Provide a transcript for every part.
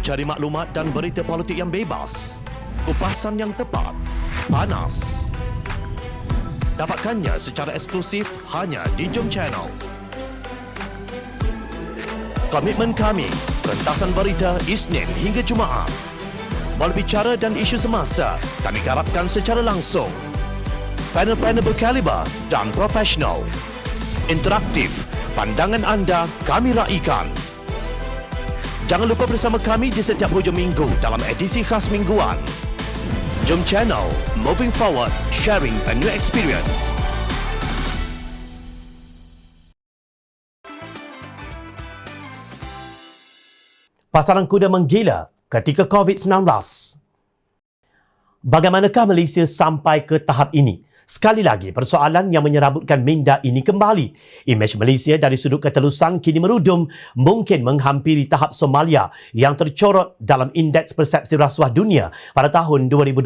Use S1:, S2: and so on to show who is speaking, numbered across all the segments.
S1: Cari maklumat dan berita politik yang bebas, kupasan yang tepat, panas. Dapatkannya secara eksklusif hanya di Jom Channel. Komitmen kami, pentasan berita Isnin hingga Jumaat. Berbicara dan isu semasa, kami garapkan secara langsung. Panel-panel berkaliber dan profesional. Interaktif, pandangan anda kami raikan. Jangan lupa bersama kami di setiap hujung minggu dalam edisi khas mingguan. Jom Channel, moving forward, sharing a new experience. Pasaran kuda menggila ketika COVID-19. Bagaimanakah Malaysia sampai ke tahap ini? Sekali lagi, persoalan yang menyerabutkan minda ini kembali. Imej Malaysia dari sudut ketelusan kini merudum, mungkin menghampiri tahap Somalia yang tercorot dalam Indeks Persepsi Rasuah Dunia pada tahun 2020.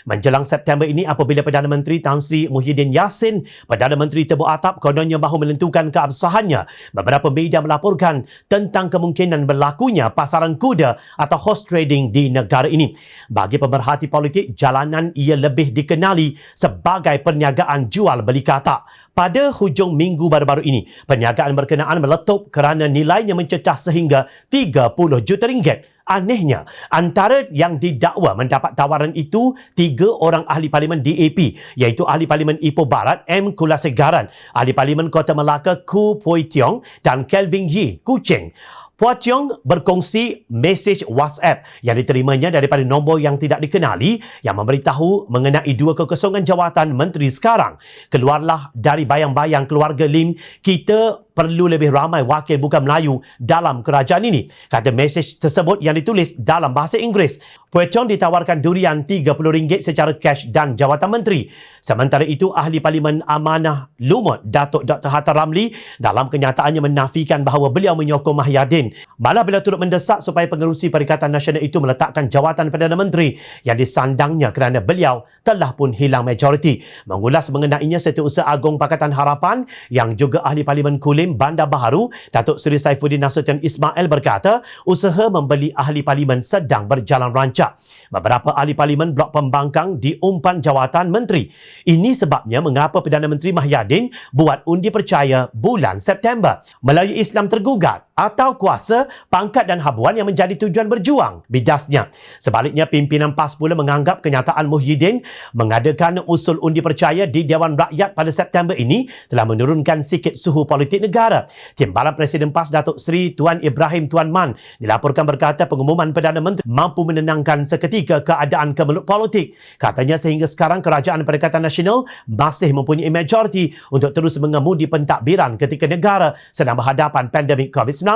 S1: Menjelang September ini apabila Perdana Menteri Tan Sri Muhyiddin Yassin, Perdana Menteri Tebu Atap kononnya mahu menentukan keabsahannya, beberapa media melaporkan tentang kemungkinan berlakunya pasaran kuda atau horse trading di negara ini. Bagi pemerhati politik, jalanan ia lebih dikenali sebagai perniagaan jual beli katak. Pada hujung minggu baru-baru ini, perniagaan berkenaan meletup kerana nilainya mencecah sehingga 30 juta ringgit. Anehnya, antara yang didakwa mendapat tawaran itu 3 orang ahli parlimen DAP, iaitu ahli parlimen Ipoh Barat M. Kulasegaran, ahli parlimen Kota Melaka Ku Poi Tiong dan Kelvin Yee Kuching. Puan Tiong berkongsi mesej WhatsApp yang diterimanya daripada nombor yang tidak dikenali yang memberitahu mengenai 2 kekosongan jawatan menteri sekarang. Keluarlah dari bayang-bayang keluarga Lim, kita perlu lebih ramai wakil bukan Melayu dalam kerajaan ini. Kata mesej tersebut yang ditulis dalam bahasa Inggeris. Puan Tiong ditawarkan durian RM30 secara cash dan jawatan menteri. Sementara itu, ahli parlimen Amanah Lumut Datuk Dr. Hatta Ramli dalam kenyataannya menafikan bahawa beliau menyokong Mahyadin. Malah beliau turut mendesak supaya pengerusi Perikatan Nasional itu meletakkan jawatan Perdana Menteri yang disandangnya kerana beliau telah pun hilang majoriti. Mengulas mengenainya, Setiausaha Agung Pakatan Harapan yang juga ahli parlimen Kulim Bandar Baharu, Datuk Seri Saifuddin Nasution Ismail berkata, usaha membeli ahli parlimen sedang berjalan rancak. Beberapa ahli parlimen blok pembangkang diumpan jawatan menteri. Ini sebabnya mengapa Perdana Menteri Mahyadin buat undi percaya bulan September. Melayu Islam tergugat atau kuasa, pangkat dan habuan yang menjadi tujuan berjuang, bidasnya. Sebaliknya, pimpinan PAS pula menganggap kenyataan Muhyiddin mengadakan usul undi percaya di Dewan Rakyat pada September ini telah menurunkan sikit suhu politik negara. Timbalan Presiden PAS Datuk Seri Tuan Ibrahim Tuan Man dilaporkan berkata pengumuman Perdana Menteri mampu menenangkan seketika keadaan kemelut politik. Katanya sehingga sekarang Kerajaan Perikatan Nasional masih mempunyai majoriti untuk terus mengemudi pentadbiran ketika negara sedang berhadapan pandemik COVID-19.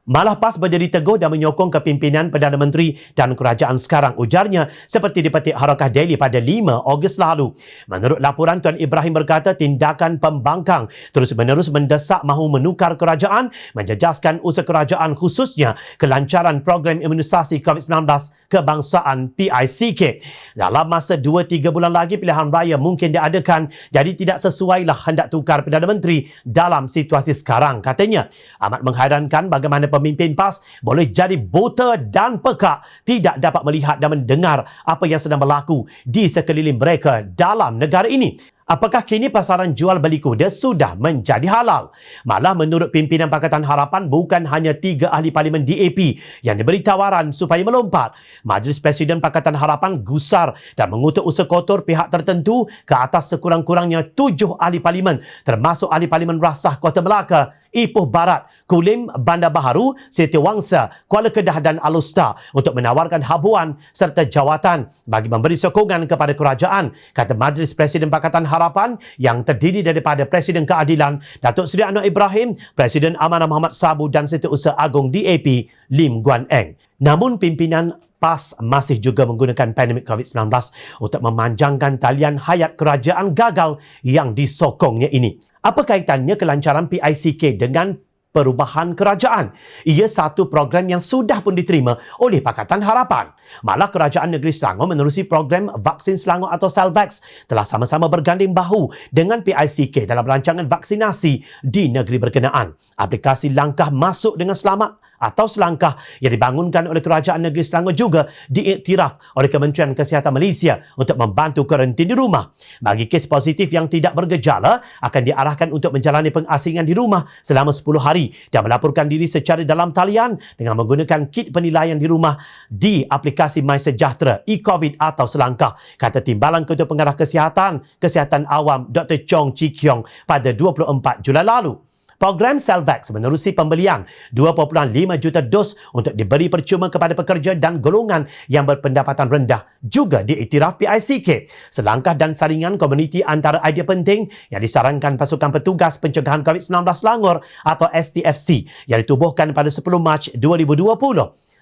S1: Malah PAS berdiri teguh dan menyokong kepimpinan Perdana Menteri dan kerajaan sekarang, ujarnya, seperti dipetik Harakah Daily pada 5 Ogos lalu. Menurut laporan, Tuan Ibrahim berkata tindakan pembangkang terus-menerus mendesak mahu menukar kerajaan, menjejaskan usaha kerajaan khususnya kelancaran program imunisasi COVID-19 kebangsaan PICK. Dalam masa 2-3 bulan lagi pilihan raya mungkin diadakan, jadi tidak sesuailah hendak tukar Perdana Menteri dalam situasi sekarang, katanya. Amat menghairankan bagaimana pemimpin PAS boleh jadi buta dan pekak, tidak dapat melihat dan mendengar apa yang sedang berlaku di sekeliling mereka dalam negara ini. Apakah kini pasaran jual beli kuda sudah menjadi halal? Malah menurut pimpinan Pakatan Harapan, bukan hanya 3 ahli parlimen DAP yang diberi tawaran supaya melompat. Majlis Presiden Pakatan Harapan gusar dan mengutuk usaha kotor pihak tertentu ke atas sekurang-kurangnya 7 ahli parlimen, termasuk ahli parlimen Rasah Kota Melaka, Ipoh Barat, Kulim Bandar Baharu, Setiawangsa, Kuala Kedah dan Alustar untuk menawarkan habuan serta jawatan bagi memberi sokongan kepada kerajaan, kata Majlis Presiden Pakatan Harapan yang terdiri daripada Presiden Keadilan Datuk Seri Anwar Ibrahim, Presiden Amanah Muhammad Sabu dan Setiausaha Agung DAP Lim Guan Eng. Namun pimpinan PAS masih juga menggunakan pandemik COVID-19 untuk memanjangkan talian hayat kerajaan gagal yang disokongnya ini. Apa kaitannya kelancaran PICK dengan perubahan kerajaan? Ia satu program yang sudah pun diterima oleh Pakatan Harapan. Malah Kerajaan Negeri Selangor menerusi program Vaksin Selangor atau Selvax telah sama-sama berganding bahu dengan PICK dalam rancangan vaksinasi di negeri berkenaan. Aplikasi Langkah Masuk dengan Selamat atau Selangkah yang dibangunkan oleh Kerajaan Negeri Selangor juga diiktiraf oleh Kementerian Kesihatan Malaysia untuk membantu kuarantin di rumah. Bagi kes positif yang tidak bergejala, akan diarahkan untuk menjalani pengasingan di rumah selama 10 hari dan melaporkan diri secara dalam talian dengan menggunakan kit penilaian di rumah di aplikasi MySejahtera, eCovid atau Selangkah, kata Timbalan Ketua Pengarah Kesihatan Awam Dr. Chong Chi Kiong pada 24 Julai lalu. Program Selvax menerusi pembelian 2.5 juta dos untuk diberi percuma kepada pekerja dan golongan yang berpendapatan rendah juga diiktiraf PICK. Selangkah dan saringan komuniti antara idea penting yang disarankan Pasukan Petugas Pencegahan COVID-19 Selangor atau STFC yang ditubuhkan pada 10 Mac 2020.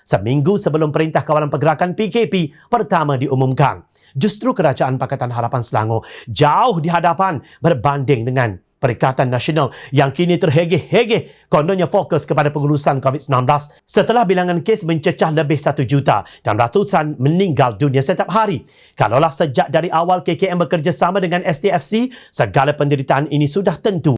S1: Seminggu sebelum Perintah Kawalan Pergerakan PKP pertama diumumkan. Justru Kerajaan Pakatan Harapan Selangor jauh di hadapan berbanding dengan Perikatan Nasional yang kini terhegeh-hegeh kononnya fokus kepada pengurusan COVID-19 setelah bilangan kes mencecah lebih 1 juta dan ratusan meninggal dunia setiap hari. Kalaulah sejak dari awal KKM bekerjasama dengan STFC, segala penderitaan ini sudah tentu